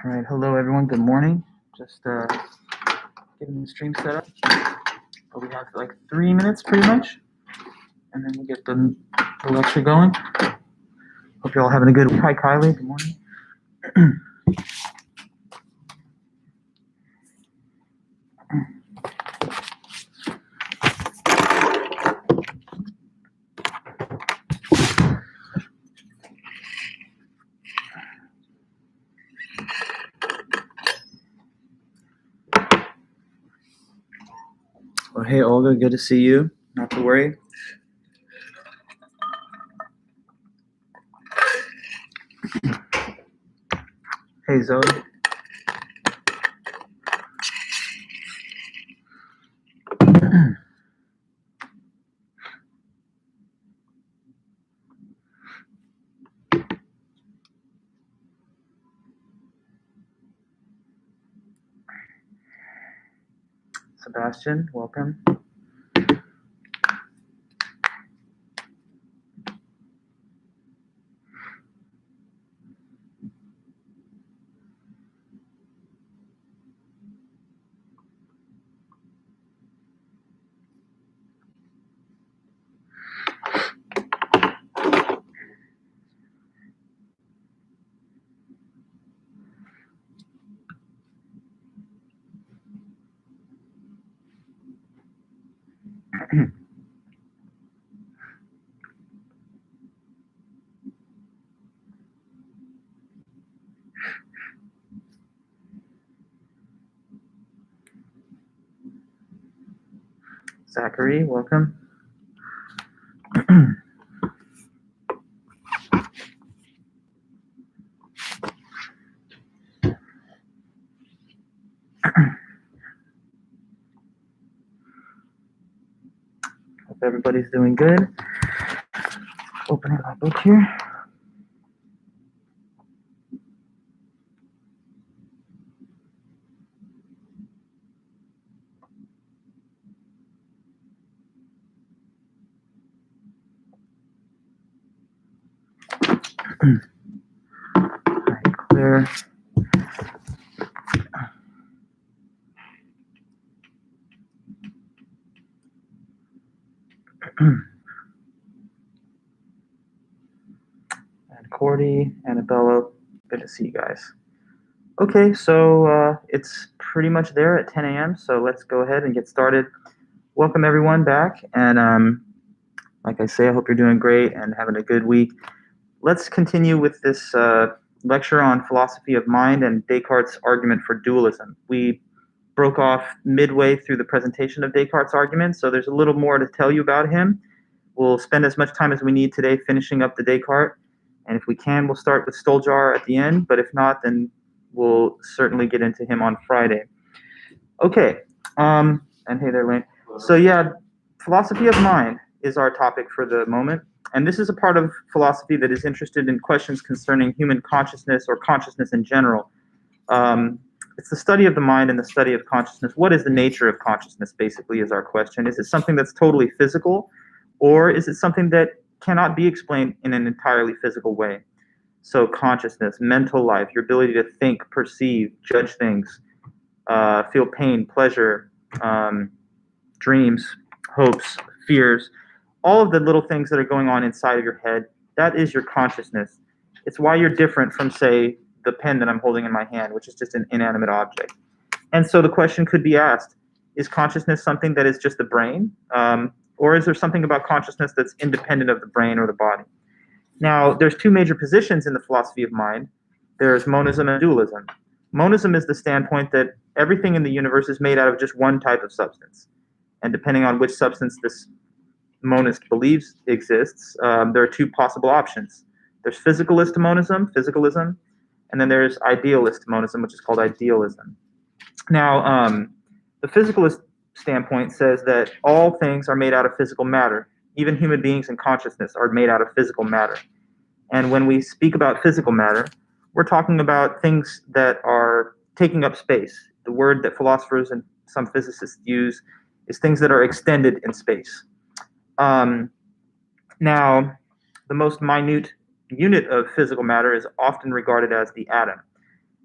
All right, hello everyone. Good morning. Just getting the stream set up. But we have like 3 minutes, pretty much, and then we'll get the lecture going. Hope you're all having a good week. Hi, Kylie. Good morning. Well, hey, Olga. Good to see you. Not to worry. Hey, Zoe. Sebastian, welcome. Zachary, welcome. Hope everybody's doing good. Opening my book here. All right, clear. And Cordy, Annabella, good to see you guys. Okay, so it's pretty much there at 10 a.m., so let's go ahead and get started. Welcome everyone back, and like I say, I hope you're doing great and having a good week. Let's continue with this lecture on philosophy of mind and Descartes' argument for dualism. We broke off midway through the presentation of Descartes' argument, so there's a little more to tell you about him. We'll spend as much time as we need today finishing up the Descartes, and if we can, we'll start with Stoljar at the end, but if not, then we'll certainly get into him on Friday. Okay, and hey there, Lane. So yeah, philosophy of mind is our topic for the moment, and this is a part of philosophy that is interested in questions concerning human consciousness or consciousness in general. It's the study of the mind and the study of consciousness. What is the nature of consciousness, basically, is our question. Is it something that's totally physical, or is it something that cannot be explained in an entirely physical way? So consciousness, mental life, your ability to think, perceive, judge things, feel pain, pleasure, dreams, hopes, fears, all of the little things that are going on inside of your head, that is your consciousness. It's why you're different from, say, the pen that I'm holding in my hand, which is just an inanimate object. And so the question could be asked, is consciousness something that is just the brain? Or is there something about consciousness that's independent of the brain or the body? Now, there's two major positions in the philosophy of mind. There's monism and dualism. Monism is the standpoint that everything in the universe is made out of just one type of substance. And depending on which substance this monist believes exists, there are two possible options. There's physicalist monism, physicalism, and then there's idealist monism, which is called idealism. Now, the physicalist standpoint says that all things are made out of physical matter. Even human beings and consciousness are made out of physical matter. And when we speak about physical matter, we're talking about things that are taking up space. The word that philosophers and some physicists use is things that are extended in space. Now, the most minute unit of physical matter is often regarded as the atom.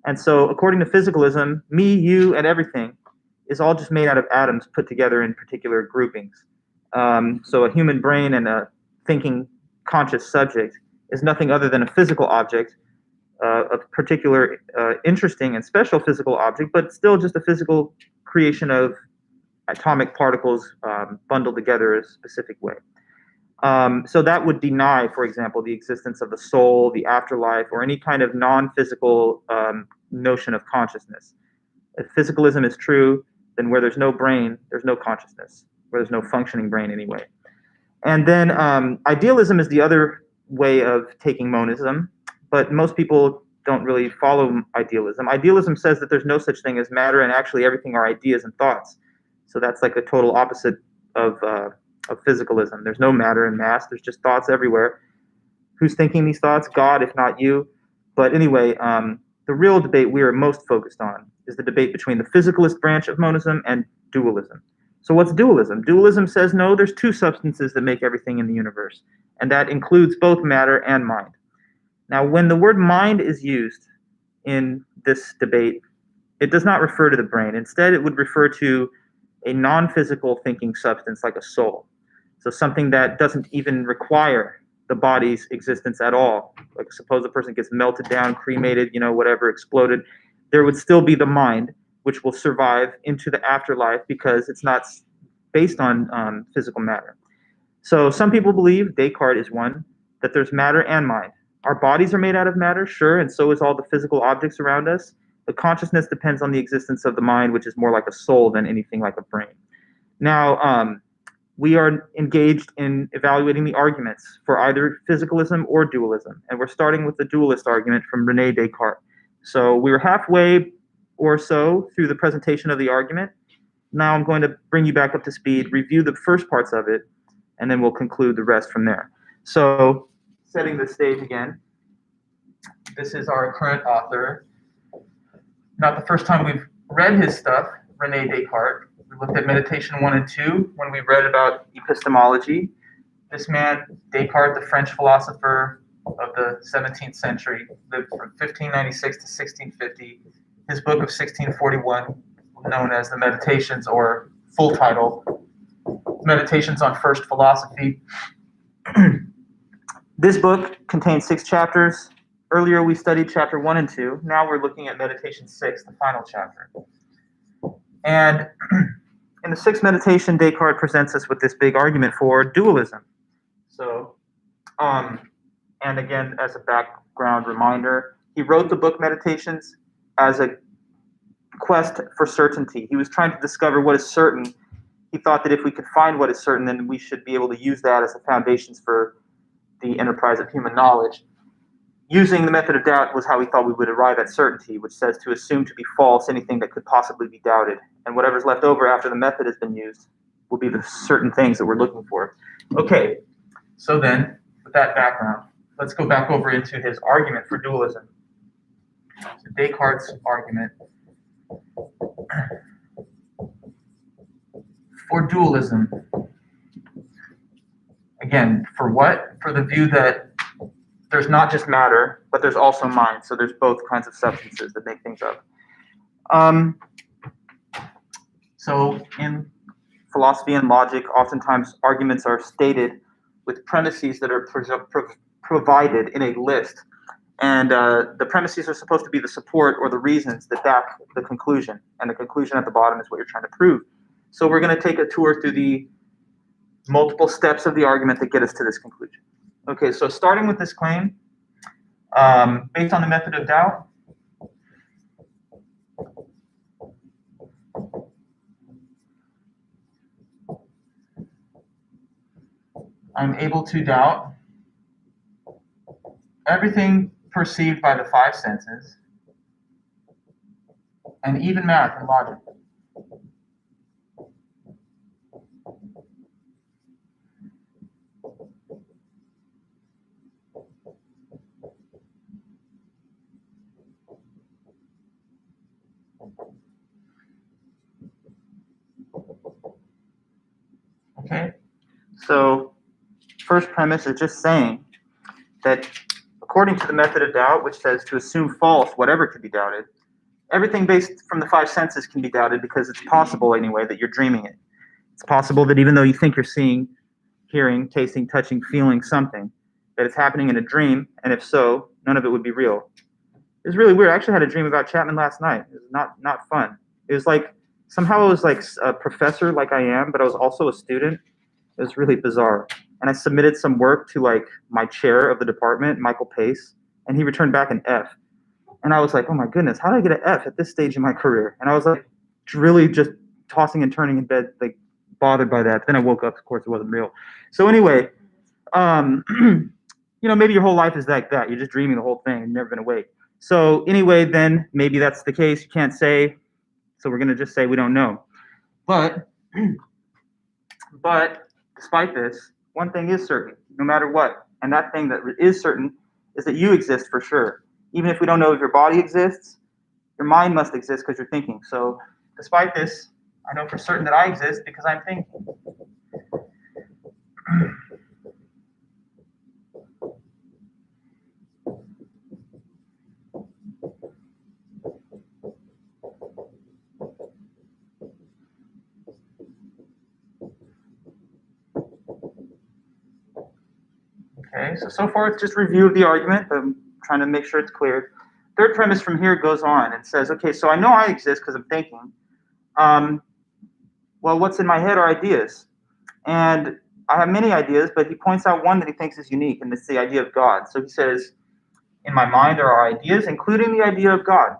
And so, according to physicalism, me, you, and everything is all just made out of atoms put together in particular groupings. So, a human brain and a thinking, conscious subject is nothing other than a physical object, a particular, interesting and special physical object, but still just a physical creation of atomic particles bundled together in a specific way. So that would deny, for example, the existence of the soul, the afterlife, or any kind of non-physical notion of consciousness. If physicalism is true, then where there's no brain, there's no consciousness, where there's no functioning brain anyway. And then idealism is the other way of taking monism, but most people don't really follow idealism. Idealism says that there's no such thing as matter, and actually everything are ideas and thoughts. So that's like the total opposite of physicalism. There's no matter and mass. There's just thoughts everywhere. Who's thinking these thoughts? God, if not you. But anyway, the real debate we are most focused on is the debate between the physicalist branch of monism and dualism. So what's dualism? Dualism says, no, there's two substances that make everything in the universe, and that includes both matter and mind. Now, when the word mind is used in this debate, it does not refer to the brain. Instead, it would refer to a non-physical thinking substance like a soul. So something that doesn't even require the body's existence at all. Like suppose a person gets melted down, cremated, whatever, exploded. There would still be the mind, which will survive into the afterlife because it's not based on physical matter. So some people believe, Descartes is one, that there's matter and mind. Our bodies are made out of matter, sure, and so is all the physical objects around us. But consciousness depends on the existence of the mind, which is more like a soul than anything like a brain. Now, we are engaged in evaluating the arguments for either physicalism or dualism, and we're starting with the dualist argument from René Descartes. So we're halfway or so through the presentation of the argument. Now I'm going to bring you back up to speed, review the first parts of it, and then we'll conclude the rest from there. So, setting the stage again, this is our current author. Not the first time we've read his stuff, René Descartes. We looked at Meditation 1 and 2 when we read about epistemology. This man, Descartes, the French philosopher of the 17th century, lived from 1596 to 1650. His book of 1641, known as the Meditations, or full title, Meditations on First Philosophy. This book contains 6 chapters. Earlier we studied chapter 1 and 2. Now we're looking at meditation 6, the final chapter. And in the 6th meditation, Descartes presents us with this big argument for dualism. So, and again, as a background reminder, he wrote the book Meditations as a quest for certainty. He was trying to discover what is certain. He thought that if we could find what is certain, then we should be able to use that as the foundations for the enterprise of human knowledge. Using the method of doubt was how he thought we would arrive at certainty, which says to assume to be false anything that could possibly be doubted. And whatever's left over after the method has been used will be the certain things that we're looking for. Okay, so then, with that background, let's go back over into his argument for dualism. So Descartes' argument for dualism. Again, for what? For the view that there's not just matter, but there's also mind. So there's both kinds of substances that make things up. So in philosophy and logic, oftentimes arguments are stated with premises that are provided in a list. And the premises are supposed to be the support or the reasons that back the conclusion. And the conclusion at the bottom is what you're trying to prove. So we're going to take a tour through the multiple steps of the argument that get us to this conclusion. Okay, so starting with this claim, based on the method of doubt, I'm able to doubt everything perceived by the 5 senses, and even math and logic. Okay, so first premise is just saying that according to the method of doubt, which says to assume false whatever could be doubted, everything based from the five senses can be doubted because it's possible anyway that you're dreaming it. It's possible that even though you think you're seeing, hearing, tasting, touching, feeling something, that it's happening in a dream, and if so, none of it would be real. It was really weird. I actually had a dream about Chapman last night. It was not fun. It was like somehow I was like a professor, like I am, but I was also a student. It was really bizarre. And I submitted some work to like my chair of the department, Michael Pace, and he returned back an F. And I was like, oh my goodness, how did I get an F at this stage in my career? And I was like really just tossing and turning in bed, like bothered by that. Then I woke up, of course it wasn't real. So anyway, maybe your whole life is like that. You're just dreaming the whole thing and you've never been awake. So anyway, then maybe that's the case. You can't say, so we're gonna just say we don't know. But despite this, one thing is certain, no matter what, and that thing that is certain is that you exist for sure. Even if we don't know if your body exists, your mind must exist because you're thinking. So despite this, I know for certain that I exist because I'm thinking. Okay, so far it's just review of the argument. I'm trying to make sure it's clear. Third premise from here goes on and says, okay, so I know I exist because I'm thinking. Well, what's in my head are ideas. And I have many ideas, but he points out one that he thinks is unique, and it's the idea of God. So he says, in my mind there are ideas, including the idea of God.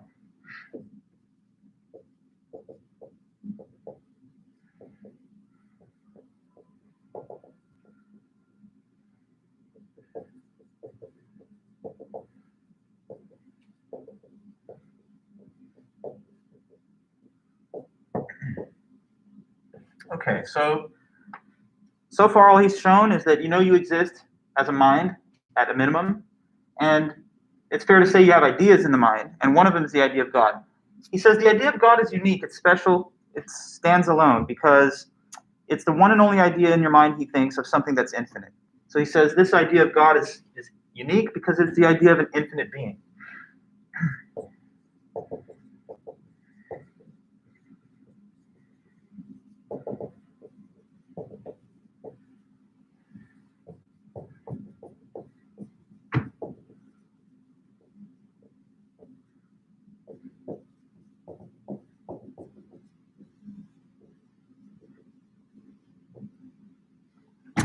Okay, so far all he's shown is that you exist as a mind at a minimum, and it's fair to say you have ideas in the mind, and one of them is the idea of God. He says the idea of God is unique, it's special, it stands alone because it's the one and only idea in your mind, he thinks, of something that's infinite. So he says this idea of God is unique because it's the idea of an infinite being.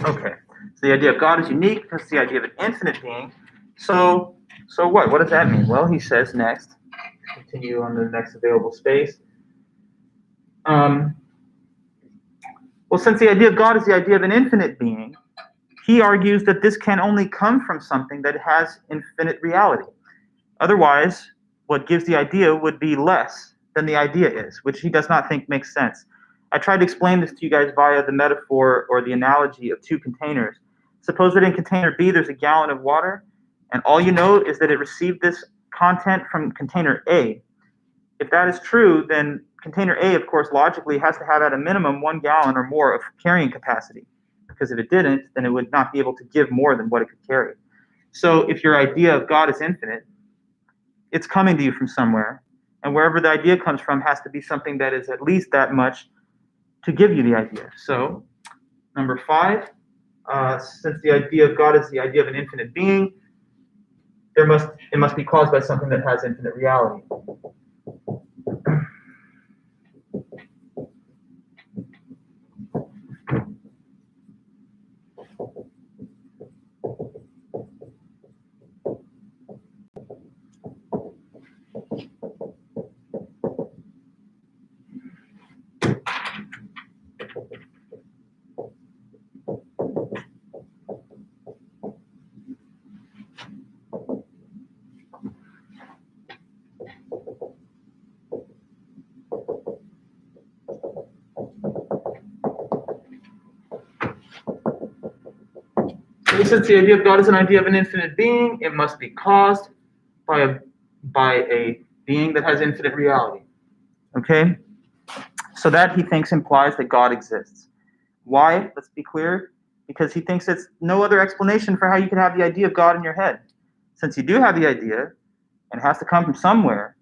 Okay, so the idea of God is unique because it's the idea of an infinite being. So what? What does that mean? Well, he says next, continue on the next available space. Well, since the idea of God is the idea of an infinite being, he argues that this can only come from something that has infinite reality. Otherwise, what gives the idea would be less than the idea is, which he does not think makes sense. I tried to explain this to you guys via the metaphor or the analogy of two containers. Suppose that in container B there's a gallon of water, and all you know is that it received this content from container A. If that is true, then container A, of course, logically has to have at a minimum 1 gallon or more of carrying capacity, because if it didn't, then it would not be able to give more than what it could carry. So if your idea of God is infinite, it's coming to you from somewhere, and wherever the idea comes from has to be something that is at least that much to give you the idea. So, number 5, since the idea of God is the idea of an infinite being, it must be caused by something that has infinite reality. Since the idea of God is an idea of an infinite being, it must be caused by a being that has infinite reality. Okay? So that, he thinks, implies that God exists. Why? Let's be clear. Because he thinks it's no other explanation for how you can have the idea of God in your head. Since you do have the idea, and it has to come from somewhere,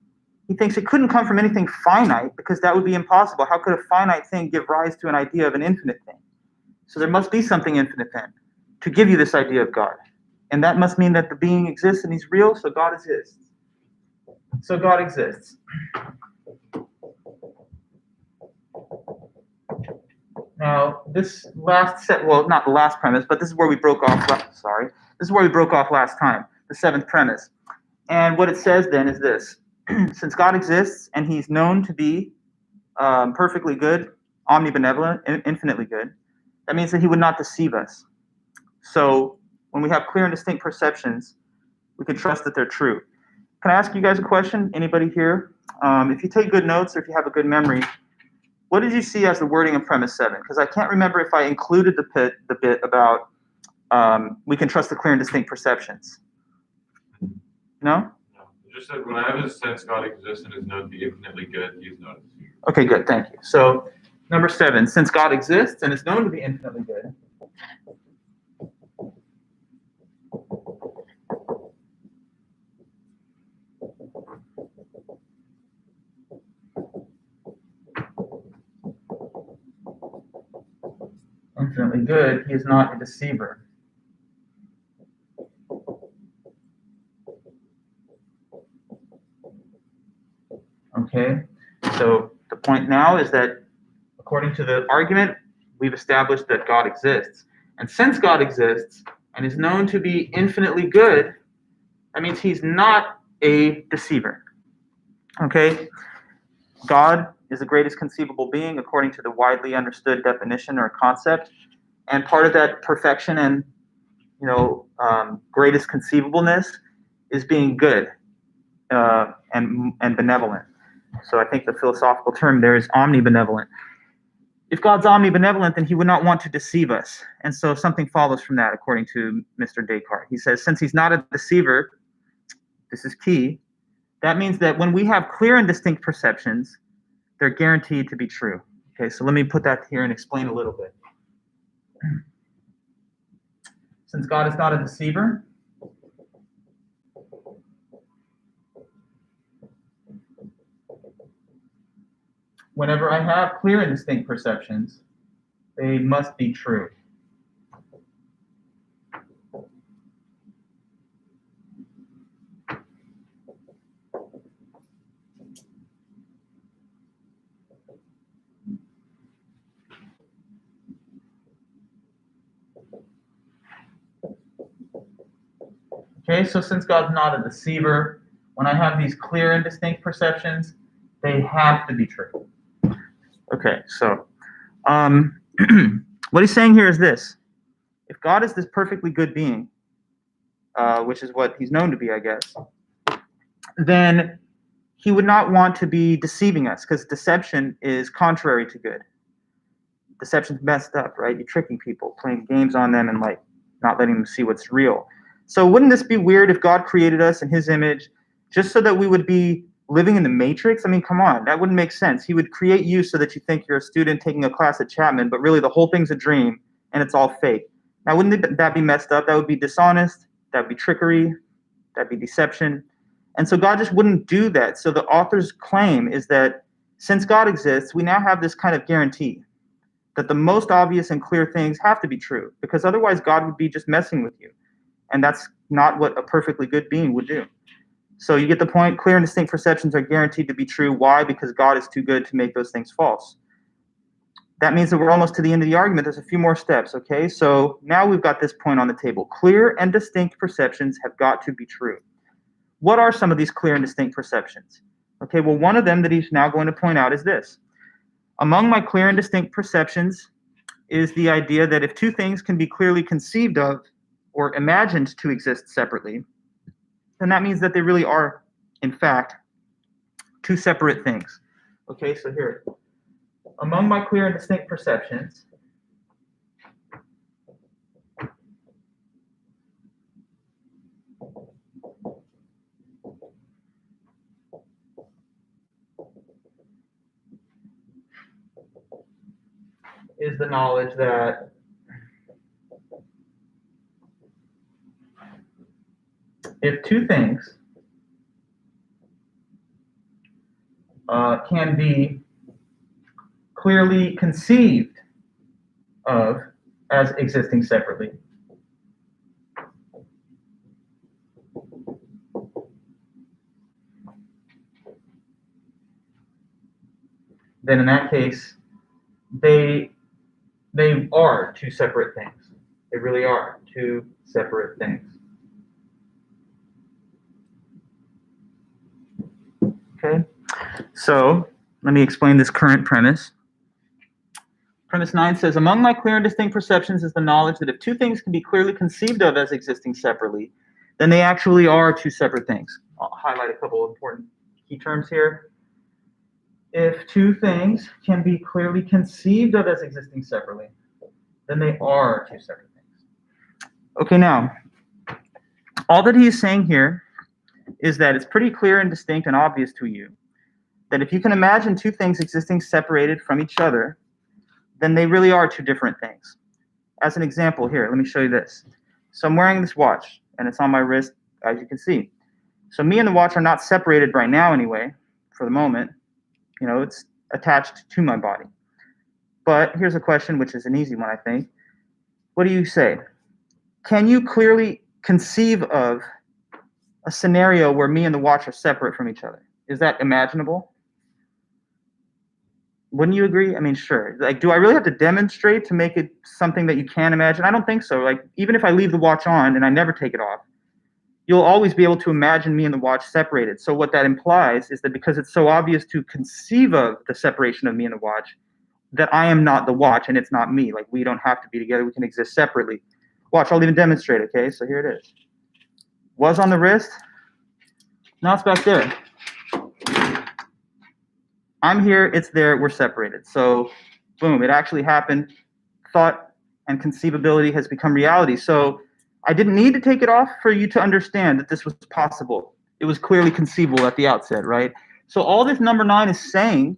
he thinks it couldn't come from anything finite because that would be impossible. How could a finite thing give rise to an idea of an infinite thing? So there must be something infinite then to give you this idea of God. And that must mean that the being exists and he's real, so God exists. So God exists. Now, this last set, well, not the last premise, but this is where we broke off. This is where we broke off last time, the seventh premise. And what it says then is this: since God exists and He's known to be perfectly good, omnibenevolent, infinitely good, that means that He would not deceive us. So when we have clear and distinct perceptions, we can trust that they're true. Can I ask you guys a question? Anybody here? If you take good notes or if you have a good memory, what did you see as the wording of premise 7? Because I can't remember if I included the bit about we can trust the clear and distinct perceptions. No? No. It just said, when I have a sense God exists and is known to be infinitely good, He is not a deceiver. Okay, good. Thank you. So, number 7, since God exists and is known to be infinitely good, infinitely good, He is not a deceiver. Okay, so the point now is that according to the argument, we've established that God exists. And since God exists and is known to be infinitely good, that means He's not a deceiver. Okay, God is the greatest conceivable being according to the widely understood definition or concept. And part of that perfection and greatest conceivableness is being good and benevolent. So I think the philosophical term there is omnibenevolent. If God's omnibenevolent, then He would not want to deceive us. And so something follows from that, according to Mr. Descartes. He says, since He's not a deceiver, this is key, that means that when we have clear and distinct perceptions, they're guaranteed to be true. Okay, so let me put that here and explain a little bit. Since God is not a deceiver, whenever I have clear and distinct perceptions, they must be true. Okay, so since God's not a deceiver, when I have these clear and distinct perceptions, they have to be true. Okay, so what he's saying here is this. If God is this perfectly good being, which is what He's known to be, I guess, then He would not want to be deceiving us, because deception is contrary to good. Deception's messed up, right? You're tricking people, playing games on them and not letting them see what's real. So wouldn't this be weird if God created us in His image just so that we would be living in the Matrix? I mean, come on, that wouldn't make sense. He would create you so that you think you're a student taking a class at Chapman, but really the whole thing's a dream and it's all fake. Now, wouldn't that be messed up? That would be dishonest. That would be trickery. That'd be deception. And so God just wouldn't do that. So the author's claim is that since God exists, we now have this kind of guarantee that the most obvious and clear things have to be true, because otherwise God would be just messing with you. And that's not what a perfectly good being would do. So you get the point. Clear and distinct perceptions are guaranteed to be true. Why? Because God is too good to make those things false. That means that we're almost to the end of the argument. There's a few more steps, okay? So now we've got this point on the table. Clear and distinct perceptions have got to be true. What are some of these clear and distinct perceptions? Okay, well, one of them that he's now going to point out is this. Among my clear and distinct perceptions is the idea that if two things can be clearly conceived of or imagined to exist separately, then that means that they really are, in fact, two separate things. Okay, so here, among my clear and distinct perceptions is the knowledge that if two things can be clearly conceived of as existing separately, then in that case, they are two separate things. They really are two separate things. Okay, so let me explain this current premise. Premise 9 says, among my clear and distinct perceptions is the knowledge that if two things can be clearly conceived of as existing separately, then they actually are two separate things. I'll highlight a couple of important key terms here. If two things can be clearly conceived of as existing separately, then they are two separate things. Okay, now, all that he is saying here is that it's pretty clear and distinct and obvious to you that if you can imagine two things existing separated from each other, then they really are two different things. As an example here, let me show you this. So I'm wearing this watch, and it's on my wrist, as you can see. So me and the watch are not separated right now anyway, for the moment. You know, it's attached to my body. But here's a question, which is an easy one, I think. What do you say? Can you clearly conceive of a scenario where me and the watch are separate from each other? Is that imaginable? Wouldn't you agree? I mean, sure. Like, do I really have to demonstrate to make it something that you can imagine? I don't think so. Like, even if I leave the watch on and I never take it off, you'll always be able to imagine me and the watch separated. So what that implies is that because it's so obvious to conceive of the separation of me and the watch, that I am not the watch and it's not me. Like, we don't have to be together. We can exist separately. Watch, I'll even demonstrate, okay? So here it is. Was on the wrist. Now it's back there. I'm here, it's there, we're separated. So, boom, it actually happened. Thought and conceivability has become reality. So I didn't need to take it off for you to understand that this was possible. It was clearly conceivable at the outset, right? So all this number 9 is saying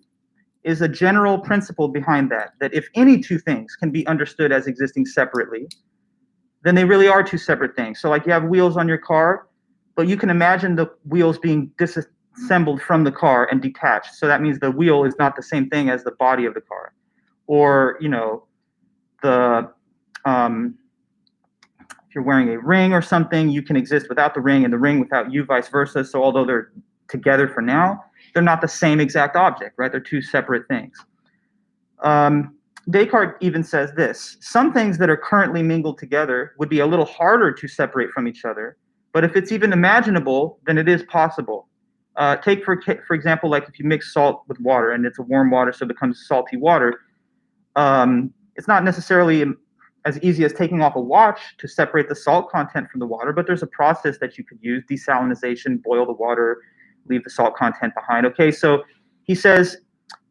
is a general principle behind that if any two things can be understood as existing separately, then they really are two separate things. So like you have wheels on your car, but you can imagine the wheels being disassembled from the car and detached. So that means the wheel is not the same thing as the body of the car. Or, you know, if you're wearing a ring or something, you can exist without the ring and the ring without you, vice versa. So although they're together for now, they're not the same exact object, right? They're two separate things. Descartes even says this: some things that are currently mingled together would be a little harder to separate from each other, but if it's even imaginable, then it is possible. Take, for example, like if you mix salt with water and it's a warm water, so it becomes salty water. It's not necessarily as easy as taking off a watch to separate the salt content from the water, but there's a process that you could use: desalinization, boil the water, leave the salt content behind. Okay, so he says,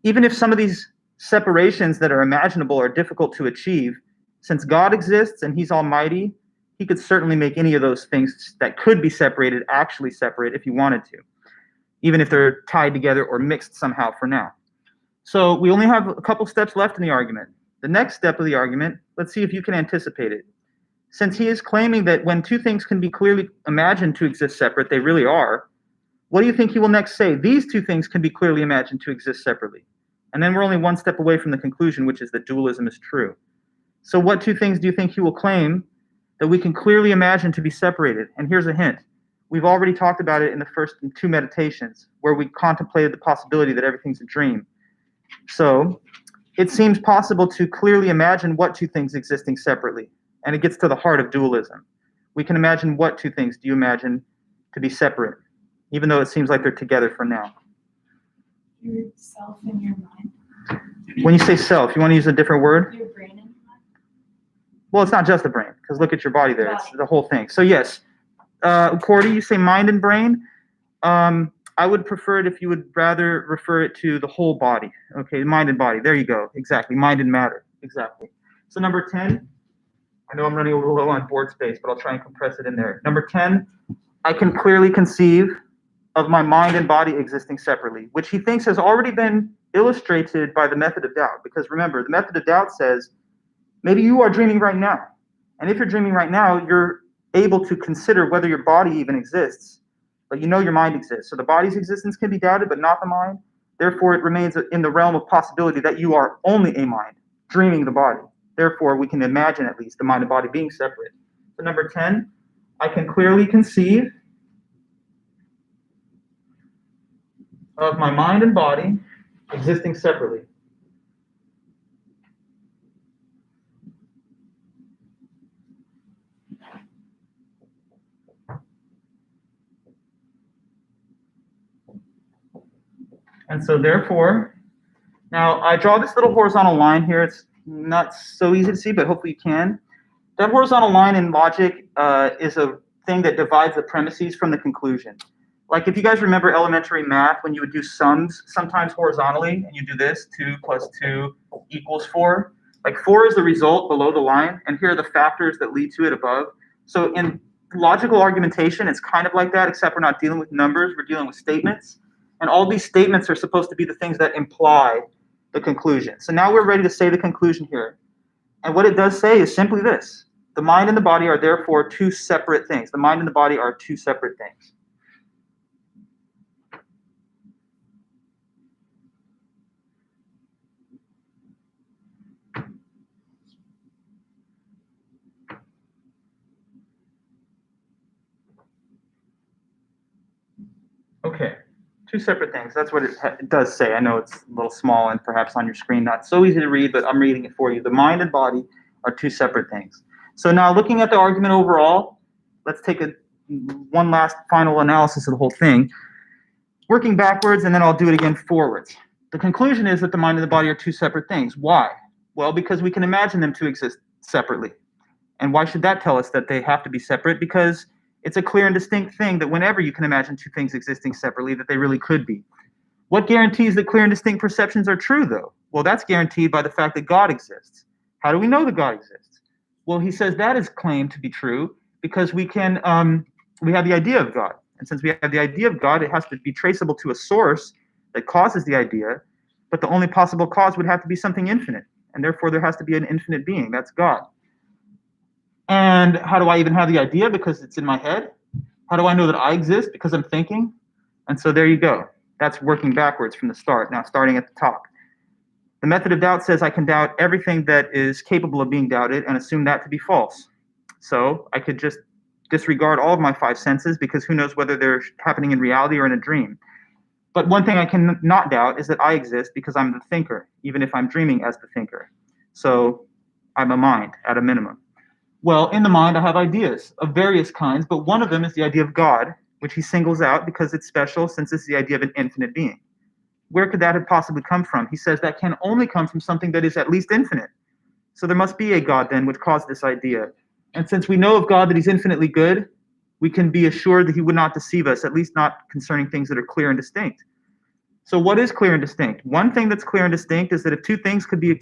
even if some of these separations that are imaginable are difficult to achieve, since God exists and he's almighty, he could certainly make any of those things that could be separated actually separate if he wanted to, even if they're tied together or mixed somehow for now. So we only have a couple steps left in the argument. The next step of the argument, let's see if you can anticipate it. Since he is claiming that when two things can be clearly imagined to exist separate, they really are, what do you think he will next say? These two things can be clearly imagined to exist separately. And then we're only one step away from the conclusion, which is that dualism is true. So what two things do you think he will claim that we can clearly imagine to be separated? And here's a hint. We've already talked about it in the first two meditations, where we contemplated the possibility that everything's a dream. So it seems possible to clearly imagine what two things existing separately. And it gets to the heart of dualism. We can imagine what two things do you imagine to be separate, even though it seems like they're together for now? Yourself and your mind. When you say self, you want to use a different word? Your brain and your mind. Well, it's not just the brain, because look at your body there. It's the whole thing. So yes, Cordy, you say mind and brain. I would prefer it if you would rather refer it to the whole body. Okay, mind and body. There you go. Exactly. Mind and matter. Exactly. So number 10, I know I'm running a little low on board space, but I'll try and compress it in there. Number 10, I can clearly conceive of my mind and body existing separately, which he thinks has already been illustrated by the method of doubt. Because remember, the method of doubt says, maybe you are dreaming right now. And if you're dreaming right now, you're able to consider whether your body even exists, but you know your mind exists. So the body's existence can be doubted, but not the mind. Therefore, it remains in the realm of possibility that you are only a mind, dreaming the body. Therefore, we can imagine at least the mind and body being separate. So number 10, I can clearly conceive of my mind and body existing separately. And so therefore, now I draw this little horizontal line here. It's not so easy to see, but hopefully you can. That horizontal line in logic is a thing that divides the premises from the conclusion. Like if you guys remember elementary math, when you would do sums, sometimes horizontally, and you do this, 2 plus 2 equals 4. Like 4 is the result below the line, and here are the factors that lead to it above. So in logical argumentation, it's kind of like that, except we're not dealing with numbers, we're dealing with statements. And all these statements are supposed to be the things that imply the conclusion. So now we're ready to say the conclusion here. And what it does say is simply this. The mind and the body are therefore two separate things. The mind and the body are two separate things. Okay, two separate things. That's what it does say. I know it's a little small and perhaps on your screen not so easy to read, but I'm reading it for you. The mind and body are two separate things. So now looking at the argument overall, let's take one last final analysis of the whole thing. Working backwards, and then I'll do it again forwards. The conclusion is that the mind and the body are two separate things. Why? Well, because we can imagine them to exist separately. And why should that tell us that they have to be separate? Because it's a clear and distinct thing that whenever you can imagine two things existing separately, that they really could be. What guarantees that clear and distinct perceptions are true, though? Well, that's guaranteed by the fact that God exists. How do we know that God exists? Well, he says that is claimed to be true because we have the idea of God. And since we have the idea of God, it has to be traceable to a source that causes the idea, but the only possible cause would have to be something infinite. And therefore, there has to be an infinite being. That's God. And how do I even have the idea? Because it's in my head. How do I know that I exist? Because I'm thinking. And so there you go. That's working backwards from the start. Now, starting at the top. The method of doubt says I can doubt everything that is capable of being doubted and assume that to be false. So I could just disregard all of my five senses because who knows whether they're happening in reality or in a dream. But one thing I can not doubt is that I exist because I'm the thinker, even if I'm dreaming as the thinker. So I'm a mind at a minimum. Well, in the mind, I have ideas of various kinds, but one of them is the idea of God, which he singles out because it's special since it's the idea of an infinite being. Where could that have possibly come from? He says that can only come from something that is at least infinite. So there must be a God then which caused this idea. And since we know of God that he's infinitely good, we can be assured that he would not deceive us, at least not concerning things that are clear and distinct. So what is clear and distinct? One thing that's clear and distinct is that if two things could be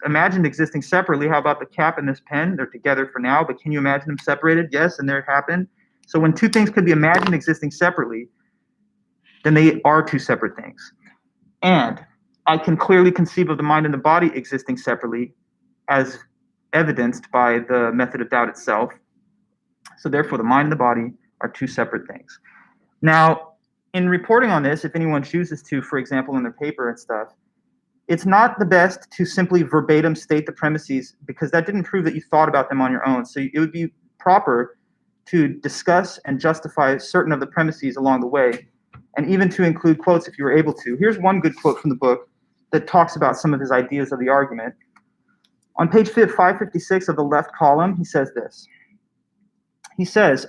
imagined existing separately, how about the cap and this pen? They're together for now, but can you imagine them separated? Yes, and there it happened. So when two things could be imagined existing separately, then they are two separate things. And I can clearly conceive of the mind and the body existing separately as evidenced by the method of doubt itself. So therefore, the mind and the body are two separate things. Now, in reporting on this, if anyone chooses to, for example, in their paper and stuff, it's not the best to simply verbatim state the premises because that didn't prove that you thought about them on your own. So it would be proper to discuss and justify certain of the premises along the way, and even to include quotes if you were able to. Here's one good quote from the book that talks about some of his ideas of the argument. On page 556 of the left column, he says this. He says,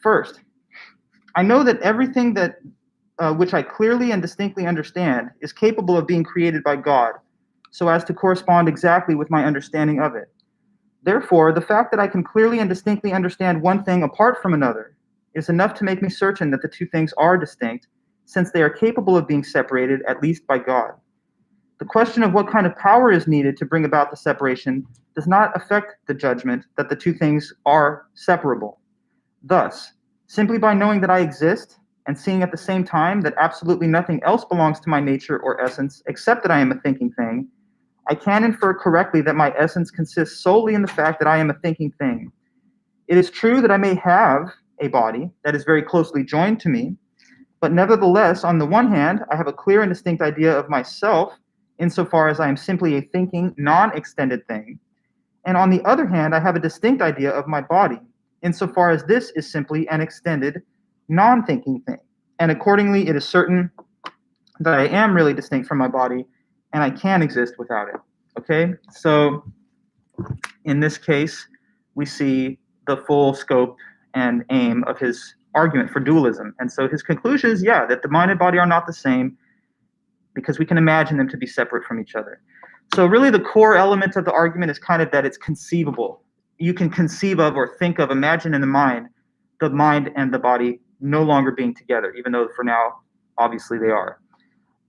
first, I know that everything that which I clearly and distinctly understand is capable of being created by God, so as to correspond exactly with my understanding of it. Therefore, the fact that I can clearly and distinctly understand one thing apart from another is enough to make me certain that the two things are distinct, since they are capable of being separated, at least by God. The question of what kind of power is needed to bring about the separation does not affect the judgment that the two things are separable. Thus, simply by knowing that I exist and seeing at the same time that absolutely nothing else belongs to my nature or essence except that I am a thinking thing, I can infer correctly that my essence consists solely in the fact that I am a thinking thing. It is true that I may have a body that is very closely joined to me, But nevertheless, on the one hand, I have a clear and distinct idea of myself insofar as I am simply a thinking, non-extended thing. And on the other hand, I have a distinct idea of my body insofar as this is simply an extended, non-thinking thing. And accordingly, it is certain that I am really distinct from my body and I can exist without it. Okay? So in this case, we see the full scope and aim of his argument for dualism. And so his conclusion is, yeah, that the mind and body are not the same because we can imagine them to be separate from each other. So really the core element of the argument is kind of that it's conceivable. You can conceive of or think of, imagine in the mind and the body no longer being together, even though for now, obviously they are.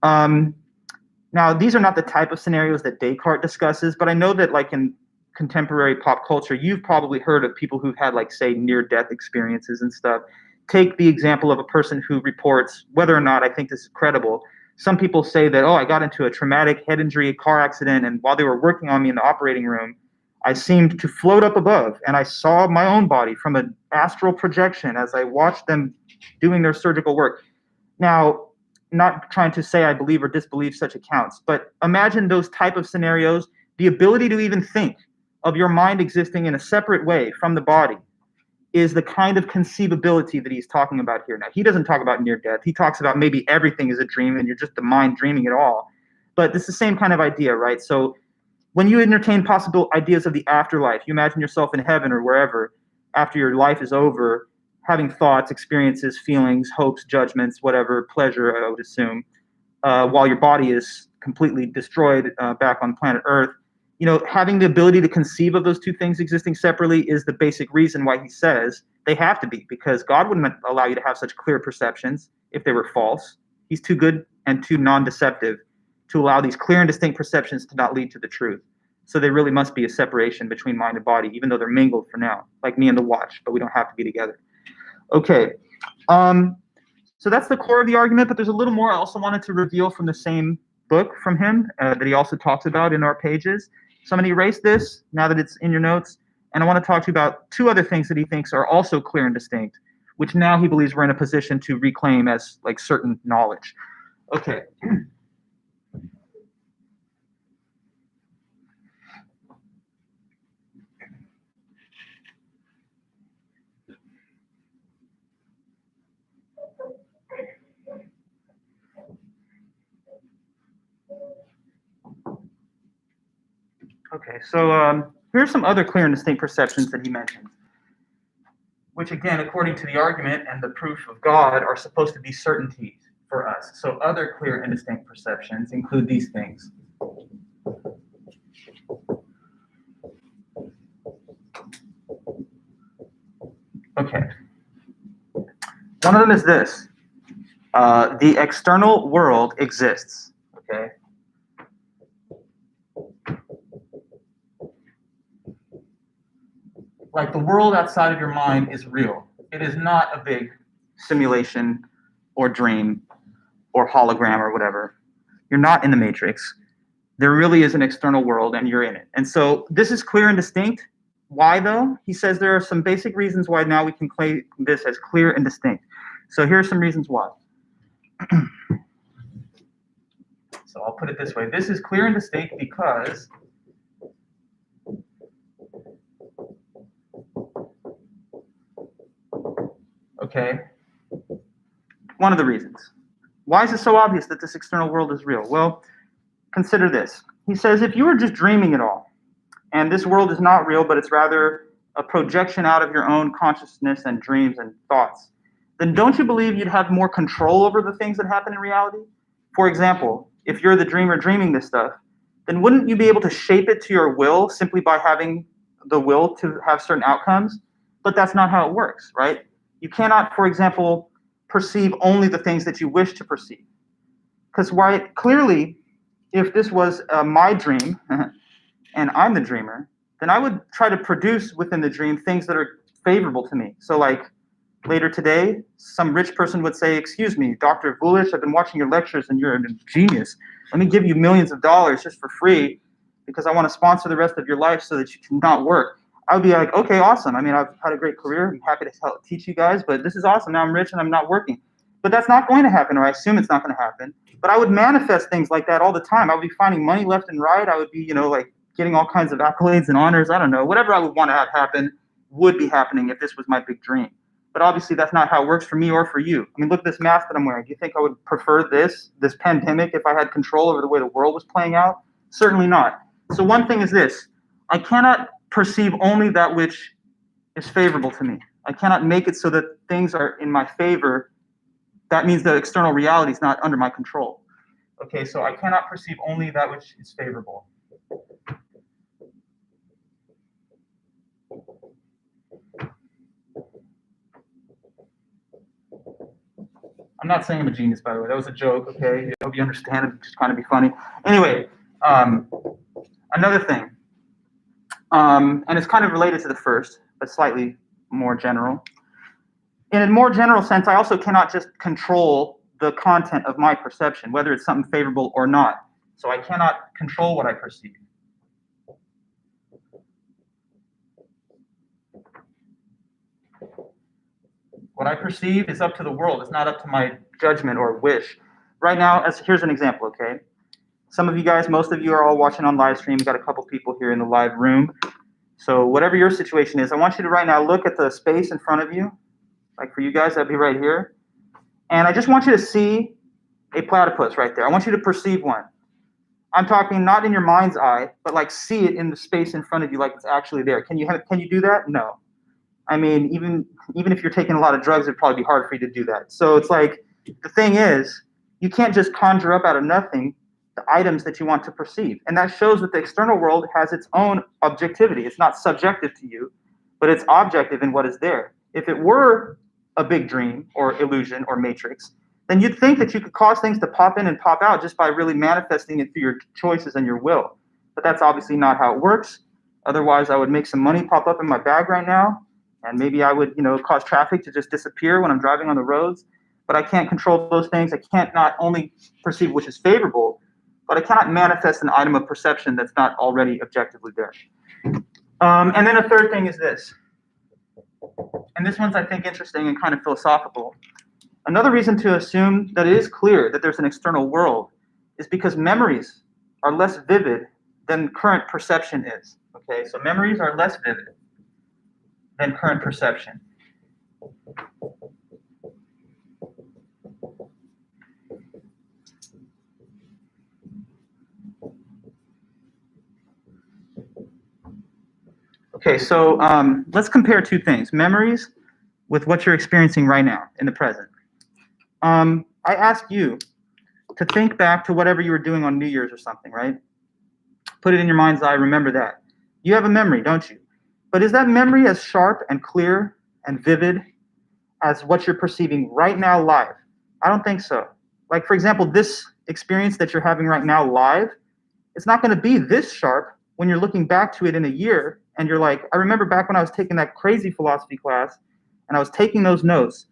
Now, these are not the type of scenarios that Descartes discusses, but I know that like in contemporary pop culture, you've probably heard of people who've had like, say, near-death experiences and stuff. Take the example of a person who reports, whether or not I think this is credible, some people say that, oh, I got into a traumatic head injury, car accident, and while they were working on me in the operating room, I seemed to float up above, and I saw my own body from an astral projection as I watched them doing their surgical work. Now, not trying to say I believe or disbelieve such accounts, but imagine those type of scenarios, the ability to even think of your mind existing in a separate way from the body is the kind of conceivability that he's talking about here. Now, he doesn't talk about near death. He talks about maybe everything is a dream and you're just the mind dreaming it all. But it's the same kind of idea, right? So when you entertain possible ideas of the afterlife, you imagine yourself in heaven or wherever after your life is over, having thoughts, experiences, feelings, hopes, judgments, whatever, pleasure, I would assume, while your body is completely destroyed back on planet Earth. You know, having the ability to conceive of those two things existing separately is the basic reason why he says they have to be, because God wouldn't allow you to have such clear perceptions if they were false. He's too good and too non-deceptive to allow these clear and distinct perceptions to not lead to the truth. So there really must be a separation between mind and body, even though they're mingled for now, like me and the watch, but we don't have to be together. Okay, so that's the core of the argument, but there's a little more I also wanted to reveal from the same book from him that he also talks about in our pages. So I'm going to erase this now that it's in your notes, and I want to talk to you about two other things that he thinks are also clear and distinct, which now he believes we're in a position to reclaim as like certain knowledge. Okay. Okay, so here's some other clear and distinct perceptions that he mentions, which again, according to the argument and the proof of God, are supposed to be certainties for us. So other clear and distinct perceptions include these things. Okay. One of them is this. The external world exists, okay? Like the world outside of your mind is real. It is not a big simulation or dream or hologram or whatever. You're not in the matrix. There really is an external world and you're in it. And so this is clear and distinct. Why though? He says there are some basic reasons why now we can claim this as clear and distinct. So here are some reasons why. So I'll put it this way. This is clear and distinct because okay, one of the reasons. Why is it so obvious that this external world is real? Well, consider this. He says if you were just dreaming it all, and this world is not real, but it's rather a projection out of your own consciousness and dreams and thoughts, then don't you believe you'd have more control over the things that happen in reality? For example, if you're the dreamer dreaming this stuff, then wouldn't you be able to shape it to your will simply by having the will to have certain outcomes? But that's not how it works, right? You cannot, for example, perceive only the things that you wish to perceive. Because clearly, if this was my dream, and I'm the dreamer, then I would try to produce within the dream things that are favorable to me. So like later today, some rich person would say, excuse me, Dr. Vulish, I've been watching your lectures and you're a genius. Let me give you millions of dollars just for free because I want to sponsor the rest of your life so that you can not work. I would be like, okay, awesome. I mean, I've had a great career. I'm happy to teach you guys, but this is awesome. Now I'm rich and I'm not working. But that's not going to happen, or I assume it's not going to happen. But I would manifest things like that all the time. I would be finding money left and right. I would be, like getting all kinds of accolades and honors. I don't know. Whatever I would want to have happen would be happening if this was my big dream. But obviously, that's not how it works for me or for you. I mean, look at this mask that I'm wearing. Do you think I would prefer this pandemic, if I had control over the way the world was playing out? Certainly not. So one thing is this. I cannot perceive only that which is favorable to me. I cannot make it so that things are in my favor. That means that external reality is not under my control. Okay, so I cannot perceive only that which is favorable. I'm not saying I'm a genius, by the way. That was a joke, okay? I hope you understand it. It's just kind of be funny. Anyway, another thing, and it's kind of related to the first, but slightly more general. In a more general sense, I also cannot just control the content of my perception, whether it's something favorable or not. So I cannot control what I perceive. What I perceive is up to the world. It's not up to my judgment or wish. Right now, here's an example, okay? Some of you guys, most of you are all watching on live stream. We've got a couple people here in the live room. So whatever your situation is, I want you to right now look at the space in front of you. Like for you guys, that'd be right here. And I just want you to see a platypus right there. I want you to perceive one. I'm talking not in your mind's eye, but like see it in the space in front of you like it's actually there. Can you do that? No. I mean, even if you're taking a lot of drugs, it'd probably be hard for you to do that. So it's like, the thing is, you can't just conjure up out of nothing the items that you want to perceive. And that shows that the external world has its own objectivity. It's not subjective to you, but it's objective in what is there. If it were a big dream or illusion or matrix, then you'd think that you could cause things to pop in and pop out just by really manifesting it through your choices and your will. But that's obviously not how it works. Otherwise, I would make some money pop up in my bag right now. And maybe I would, cause traffic to just disappear when I'm driving on the roads. But I can't control those things. I can't not only perceive which is favorable, but I cannot manifest an item of perception that's not already objectively there. And then a third thing is this. And this one's, I think, interesting and kind of philosophical. Another reason to assume that it is clear that there's an external world is because memories are less vivid than current perception is. Okay, so memories are less vivid than current perception. Okay, so let's compare two things, memories with what you're experiencing right now in the present. I ask you to think back to whatever you were doing on New Year's or something, right? Put it in your mind's eye, remember that. You have a memory, don't you? But is that memory as sharp and clear and vivid as what you're perceiving right now live? I don't think so. Like, for example, this experience that you're having right now live, it's not going to be this sharp when you're looking back to it in a year and you're like, I remember back when I was taking that crazy philosophy class and I was taking those notes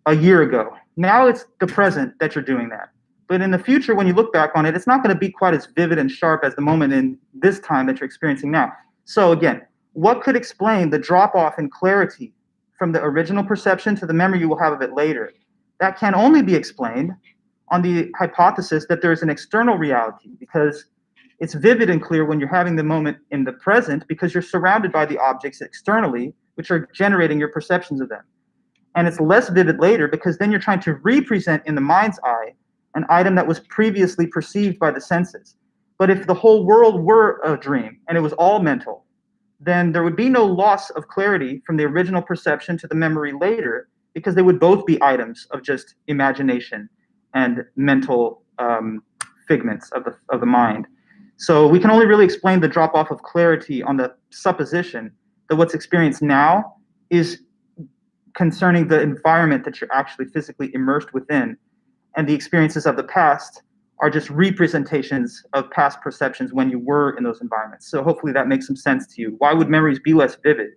a year ago. Now it's the present that you're doing that. But in the future, when you look back on it, it's not going to be quite as vivid and sharp as the moment in this time that you're experiencing now. So again, what could explain the drop-off in clarity from the original perception to the memory you will have of it later? That can only be explained on the hypothesis that there is an external reality, because it's vivid and clear when you're having the moment in the present because you're surrounded by the objects externally, which are generating your perceptions of them. And it's less vivid later because then you're trying to represent in the mind's eye an item that was previously perceived by the senses. But if the whole world were a dream and it was all mental, then there would be no loss of clarity from the original perception to the memory later, because they would both be items of just imagination and mental figments of the mind. So we can only really explain the drop-off of clarity on the supposition that what's experienced now is concerning the environment that you're actually physically immersed within, and the experiences of the past are just representations of past perceptions when you were in those environments. So hopefully that makes some sense to you. Why would memories be less vivid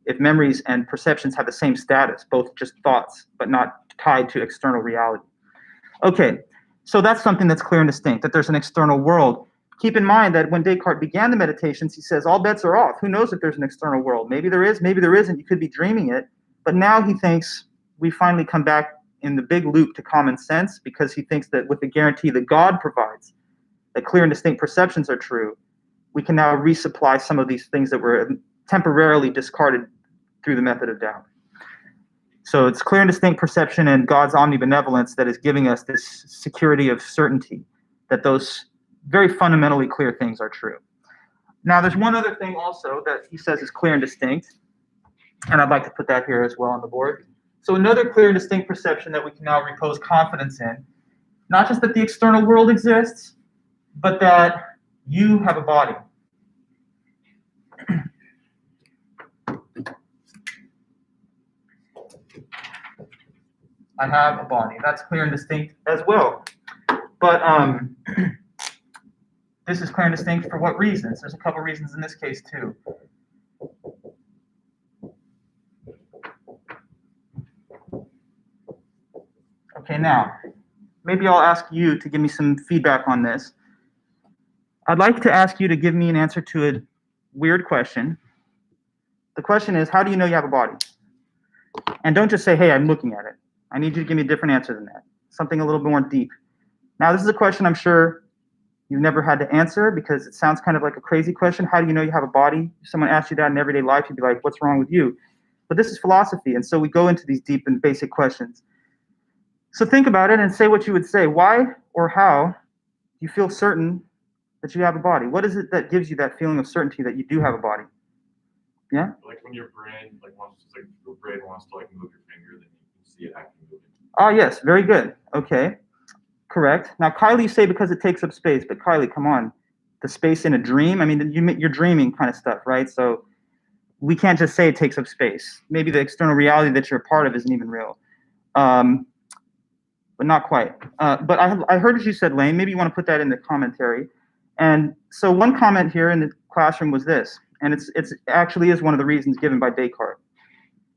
if memories and perceptions have the same status, both just thoughts, but not tied to external reality? Okay, so that's something that's clear and distinct, that there's an external world. Keep in mind that when Descartes began the meditations, he says all bets are off. Who knows if there's an external world? Maybe there is, maybe there isn't. You could be dreaming it. But now he thinks we finally come back in the big loop to common sense because he thinks that with the guarantee that God provides, that clear and distinct perceptions are true, we can now resupply some of these things that were temporarily discarded through the method of doubt. So it's clear and distinct perception and God's omnibenevolence that is giving us this security of certainty that those very fundamentally clear things are true. Now, there's one other thing also that he says is clear and distinct, and I'd like to put that here as well on the board. So another clear and distinct perception that we can now repose confidence in, not just that the external world exists, but that you have a body. I have a body. That's clear and distinct as well. But this is clear and distinct for what reasons? There's a couple reasons in this case too. Okay, now, maybe I'll ask you to give me some feedback on this. I'd like to ask you to give me an answer to a weird question. The question is, how do you know you have a body? And don't just say, hey, I'm looking at it. I need you to give me a different answer than that. Something a little bit more deep. Now, this is a question I'm sure you've never had to answer because it sounds kind of like a crazy question. How do you know you have a body? If someone asked you that in everyday life, you'd be like, what's wrong with you? But this is philosophy, and so we go into these deep and basic questions. So think about it and say what you would say. Why or how do you feel certain that you have a body? What is it that gives you that feeling of certainty that you do have a body? Yeah? Like when your brain your brain wants to move your finger, then you can see it actually moving. Ah, yes, very good. Okay, correct. Now, Kylie, you say because it takes up space, but Kylie, come on, the space in a dream. I mean, you're dreaming kind of stuff, right? So we can't just say it takes up space. Maybe the external reality that you're a part of isn't even real, but not quite. But I heard what you said, Lane. Maybe you want to put that in the commentary. And so one comment here in the classroom was this, and it's actually is one of the reasons given by Descartes.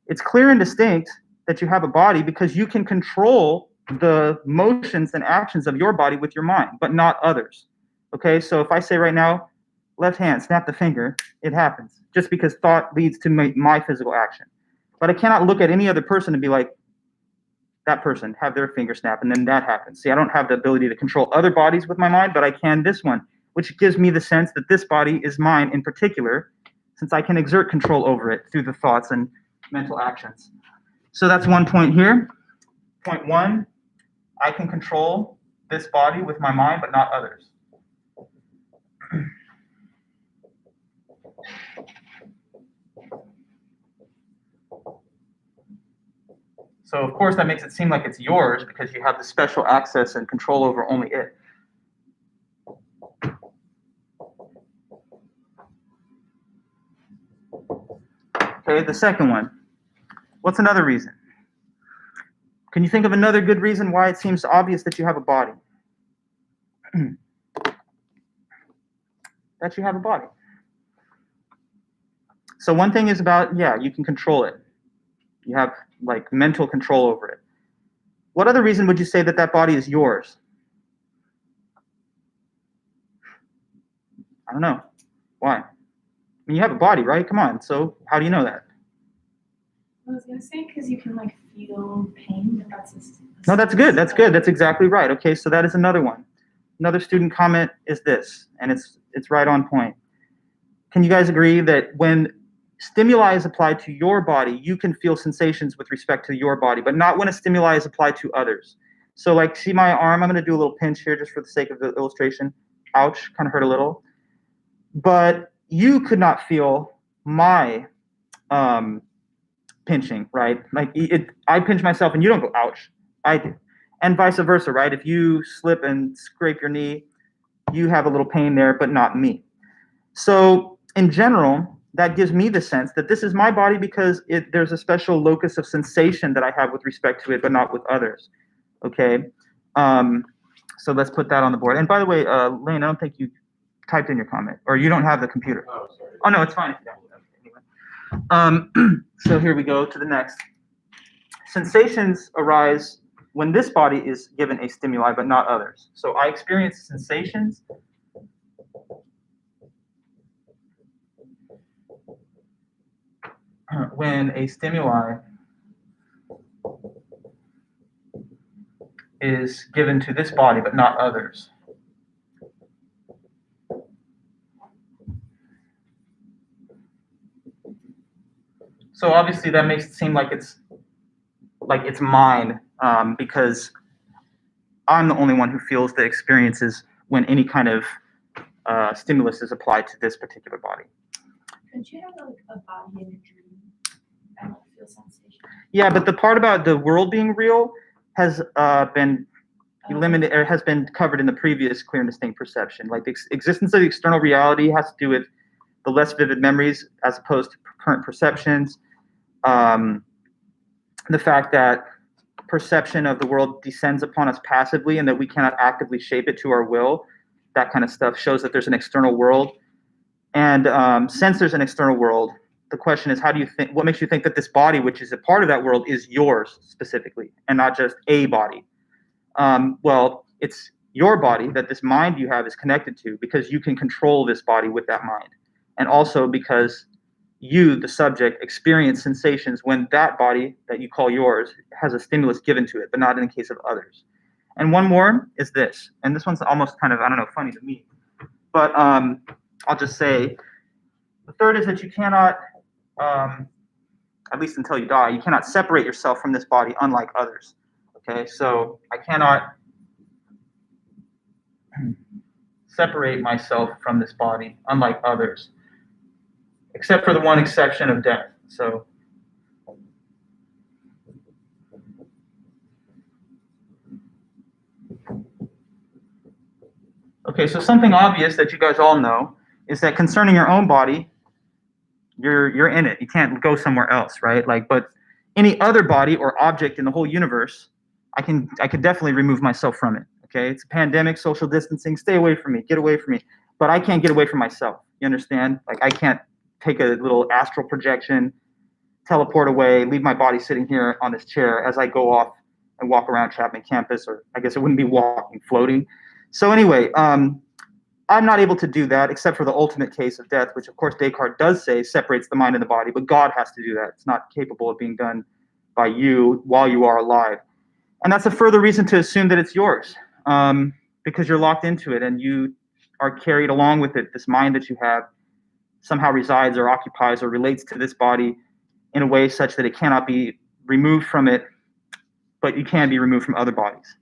It's clear and distinct that you have a body because you can control the motions and actions of your body with your mind, but not others. Okay, so if I say right now, left hand, snap the finger, it happens just because thought leads to my physical action. But I cannot look at any other person and be like, that person, have their finger snap, and then that happens. See, I don't have the ability to control other bodies with my mind, but I can this one, which gives me the sense that this body is mine in particular, since I can exert control over it through the thoughts and mental actions. So that's one point here. Point one, I can control this body with my mind, but not others. So of course that makes it seem like it's yours because you have the special access and control over only it. Okay, the second one. What's another reason? Can you think of another good reason why it seems obvious that you have a body? That you have a body. So one thing is about, you can control it. You have like mental control over it. What other reason would you say that body is yours? I don't know. Why? I mean, you have a body, right? Come on. So how do you know that? I was gonna say because you can feel pain, but that's No, that's good. That's good. That's exactly right. Okay, so that is another one. Another student comment is this, and it's right on point. Can you guys agree that when stimuli is applied to your body, you can feel sensations with respect to your body, but not when a stimuli is applied to others? So see my arm? I'm going to do a little pinch here just for the sake of the illustration. Ouch, kind of hurt a little. But you could not feel my pinching, right? I pinch myself and you don't go, ouch. I do. And vice versa, right? If you slip and scrape your knee, you have a little pain there, but not me. So in general, that gives me the sense that this is my body because there's a special locus of sensation that I have with respect to it, but not with others. Okay? So let's put that on the board. And by the way, Lane, I don't think you typed in your comment, or you don't have the computer. Oh, sorry. Oh, no, it's fine. Anyway. So here we go to the next. Sensations arise when this body is given a stimuli, but not others. So I experience sensations when a stimuli is given to this body, but not others. So obviously that makes it seem like it's mine, because I'm the only one who feels the experiences when any kind of stimulus is applied to this particular body. Could you have like a body in a dream and like feel sensation? Yeah, but the part about the world being real has been eliminated, or has been covered in the previous clear and distinct perception. Like the existence of the external reality has to do with the less vivid memories as opposed to current perceptions. The fact that perception of the world descends upon us passively and that we cannot actively shape it to our will, that kind of stuff shows that there's an external world. And since there's an external world, the question is, what makes you think that this body, which is a part of that world, is yours specifically and not just a body? Well, it's your body that this mind you have is connected to, because you can control this body with that mind. And also because you, the subject, experience sensations when that body that you call yours has a stimulus given to it, but not in the case of others. And one more is this, and this one's almost kind of, I don't know, funny to me, but I'll just say, the third is that you cannot, at least until you die, you cannot separate yourself from this body unlike others. Okay, so I cannot separate myself from this body unlike others, except for the one exception of death. So okay, so something obvious that you guys all know is that concerning your own body, you're in it. You can't go somewhere else, right? Like, but any other body or object in the whole universe, I could definitely remove myself from it. Okay, it's a pandemic, social distancing. Stay away from me. Get away from me. But I can't get away from myself. You understand? Like, I can't take a little astral projection, teleport away, leave my body sitting here on this chair as I go off and walk around Chapman campus, or I guess it wouldn't be walking, floating. So anyway, I'm not able to do that except for the ultimate case of death, which of course Descartes does say separates the mind and the body, but God has to do that. It's not capable of being done by you while you are alive. And that's a further reason to assume that it's yours, because you're locked into it and you are carried along with it. This mind that you have somehow resides or occupies or relates to this body in a way such that it cannot be removed from it, but you can be removed from other bodies.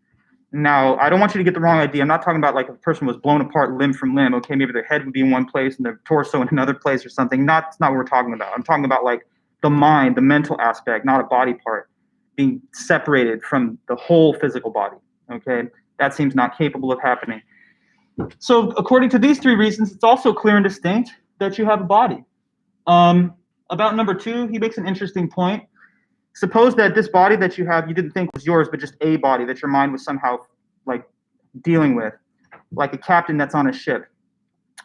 Now, I don't want you to get the wrong idea. I'm not talking about like if a person was blown apart limb from limb. Okay, maybe their head would be in one place and their torso in another place or something. That's not what we're talking about. I'm talking about like the mind, the mental aspect, not a body part, being separated from the whole physical body. Okay, that seems not capable of happening. So according to these three reasons, it's also clear and distinct that you have a body. About number two, he makes an interesting point. Suppose that this body that you have, you didn't think was yours, but just a body that your mind was somehow like dealing with, like a captain that's on a ship.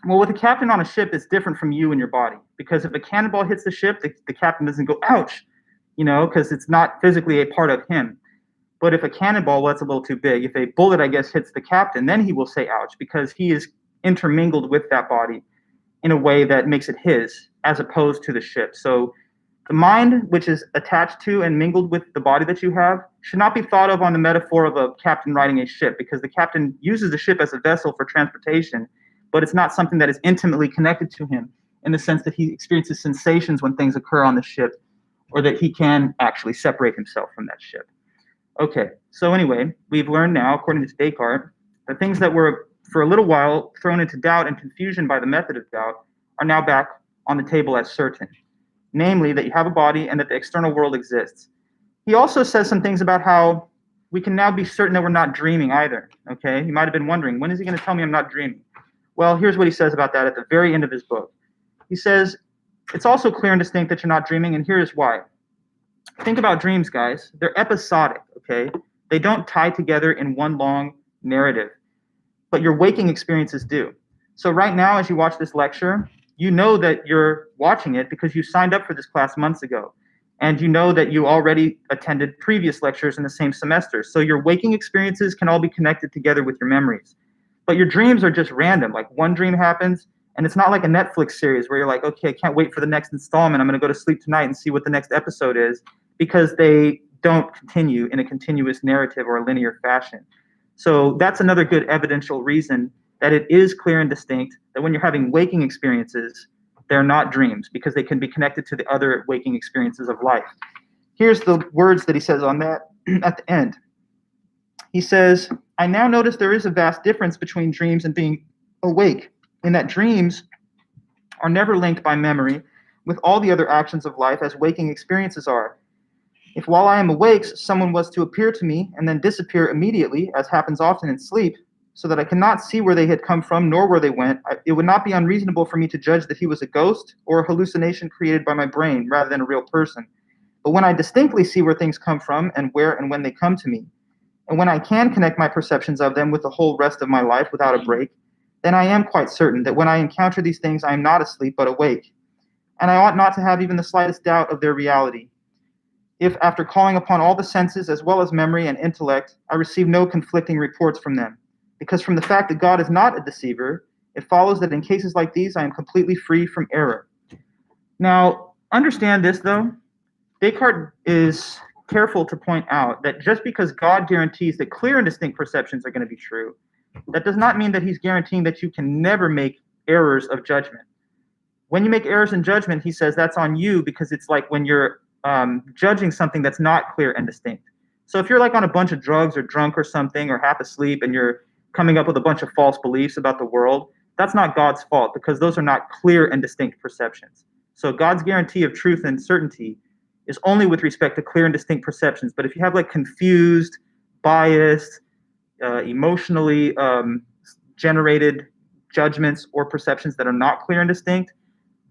Well, with a captain on a ship, it's different from you and your body, because if a cannonball hits the ship, the captain doesn't go, ouch, because it's not physically a part of him. But if a cannonball, well, that's a little too big. If a bullet, I guess, hits the captain, then he will say ouch, because he is intermingled with that body in a way that makes it his, as opposed to the ship. So the mind, which is attached to and mingled with the body that you have, should not be thought of on the metaphor of a captain riding a ship, because the captain uses the ship as a vessel for transportation, but it's not something that is intimately connected to him in the sense that he experiences sensations when things occur on the ship, or that he can actually separate himself from that ship. Okay, so anyway, we've learned now, according to Descartes, the things that were for a little while thrown into doubt and confusion by the method of doubt are now back on the table as certain. Namely, that you have a body and that the external world exists. He also says some things about how we can now be certain that we're not dreaming either. Okay, you might have been wondering, when is he going to tell me I'm not dreaming? Well, here's what he says about that at the very end of his book. He says, it's also clear and distinct that you're not dreaming, and here's why. Think about dreams, guys. They're episodic, okay? They don't tie together in one long narrative, but your waking experiences do. So right now, as you watch this lecture, you know that you're watching it because you signed up for this class months ago. And you know that you already attended previous lectures in the same semester. So your waking experiences can all be connected together with your memories. But your dreams are just random. Like one dream happens, and it's not like a Netflix series where you're like, okay, I can't wait for the next installment. I'm going to go to sleep tonight and see what the next episode is, because they don't continue in a continuous narrative or a linear fashion. So that's another good evidential reason that it is clear and distinct that when you're having waking experiences, they're not dreams because they can be connected to the other waking experiences of life. Here's the words that he says on that at the end. He says, I now notice there is a vast difference between dreams and being awake, in that dreams are never linked by memory with all the other actions of life as waking experiences are. If while I am awake, someone was to appear to me and then disappear immediately, as happens often in sleep, so that I cannot see where they had come from nor where they went, it would not be unreasonable for me to judge that he was a ghost or a hallucination created by my brain rather than a real person. But when I distinctly see where things come from and where and when they come to me, and when I can connect my perceptions of them with the whole rest of my life without a break, then I am quite certain that when I encounter these things, I am not asleep but awake. And I ought not to have even the slightest doubt of their reality. If, after calling upon all the senses as well as memory and intellect, I receive no conflicting reports from them. Because from the fact that God is not a deceiver, it follows that in cases like these, I am completely free from error. Now, understand this, though. Descartes is careful to point out that just because God guarantees that clear and distinct perceptions are going to be true, that does not mean that he's guaranteeing that you can never make errors of judgment. When you make errors in judgment, he says that's on you because it's like when you're judging something that's not clear and distinct. So if you're like on a bunch of drugs or drunk or something or half asleep and you're coming up with a bunch of false beliefs about the world, that's not God's fault because those are not clear and distinct perceptions. So God's guarantee of truth and certainty is only with respect to clear and distinct perceptions. But if you have like confused, biased, emotionally generated judgments or perceptions that are not clear and distinct,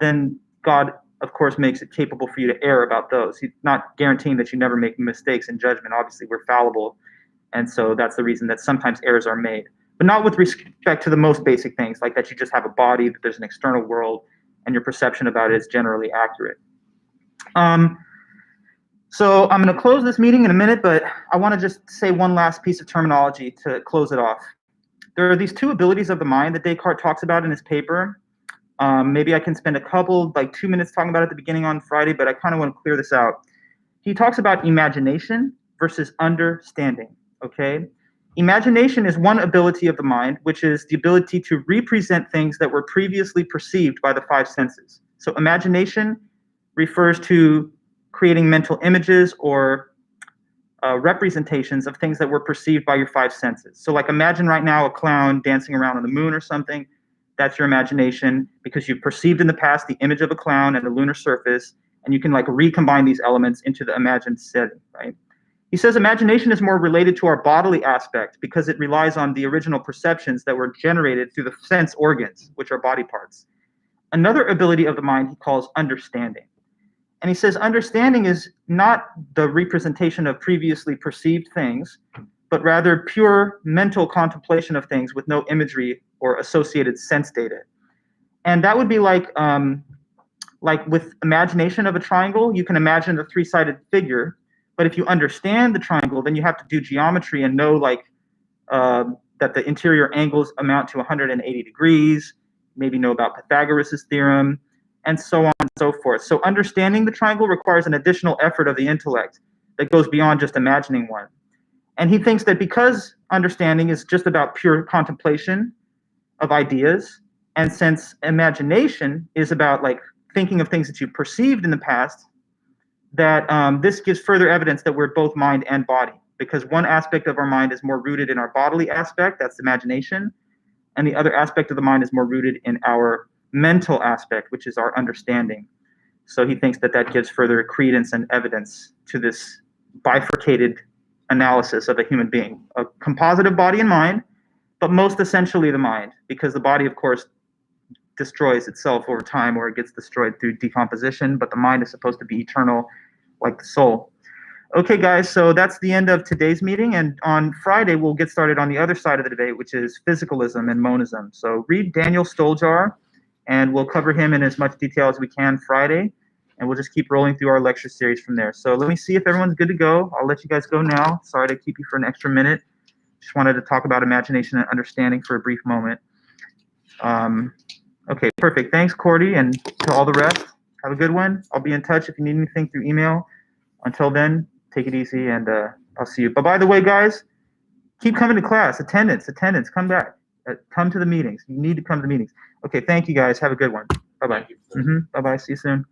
then God, of course, makes it capable for you to err about those. He's not guaranteeing that you never make mistakes in judgment. Obviously, we're fallible. And so that's the reason that sometimes errors are made. But not with respect to the most basic things, like that you just have a body, that there's an external world, and your perception about it is generally accurate. So I'm going to close this meeting in a minute, but I want to just say one last piece of terminology to close it off. There are these two abilities of the mind that Descartes talks about in his paper. Maybe I can spend a couple, like 2 minutes talking about it at the beginning on Friday, but I kind of want to clear this out. He talks about imagination versus understanding, okay? Imagination is one ability of the mind, which is the ability to represent things that were previously perceived by the five senses. So imagination refers to creating mental images or representations of things that were perceived by your five senses. So like imagine right now a clown dancing around on the moon or something. That's your imagination because you've perceived in the past the image of a clown and a lunar surface, and you can like recombine these elements into the imagined setting, right? He says imagination is more related to our bodily aspect because it relies on the original perceptions that were generated through the sense organs, which are body parts. Another ability of the mind he calls understanding. And he says understanding is not the representation of previously perceived things, but rather pure mental contemplation of things with no imagery or associated sense data. And that would be like with imagination of a triangle, you can imagine a three-sided figure, but if you understand the triangle, then you have to do geometry and know that the interior angles amount to 180 degrees, maybe know about Pythagoras' theorem, and so on and so forth. So understanding the triangle requires an additional effort of the intellect that goes beyond just imagining one. And he thinks that because understanding is just about pure contemplation of ideas, and since imagination is about like thinking of things that you perceived in the past, that this gives further evidence that we're both mind and body, because one aspect of our mind is more rooted in our bodily aspect, that's imagination, and the other aspect of the mind is more rooted in our mental aspect, which is our understanding. So he thinks that that gives further credence and evidence to this bifurcated analysis of a human being, a composite of body and mind, but most essentially the mind, because the body, of course, destroys itself over time or it gets destroyed through decomposition, but the mind is supposed to be eternal like the soul. Okay, guys, so that's the end of today's meeting, and on Friday we'll get started on the other side of the debate, which is physicalism and monism. So read Daniel Stoljar, and we'll cover him in as much detail as we can Friday, and we'll just keep rolling through our lecture series from there. So let me see if everyone's good to go. I'll let you guys go now. Sorry to keep you for an extra minute. Just wanted to talk about imagination and understanding for a brief moment. Okay, perfect. Thanks, Cordy, and to all the rest. Have a good one. I'll be in touch if you need anything through email. Until then, take it easy, and I'll see you. But by the way, guys, keep coming to class. Attendance. Come back. Come to the meetings. You need to come to the meetings. Okay, thank you, guys. Have a good one. Bye-bye. Thank you. Bye-bye. See you soon.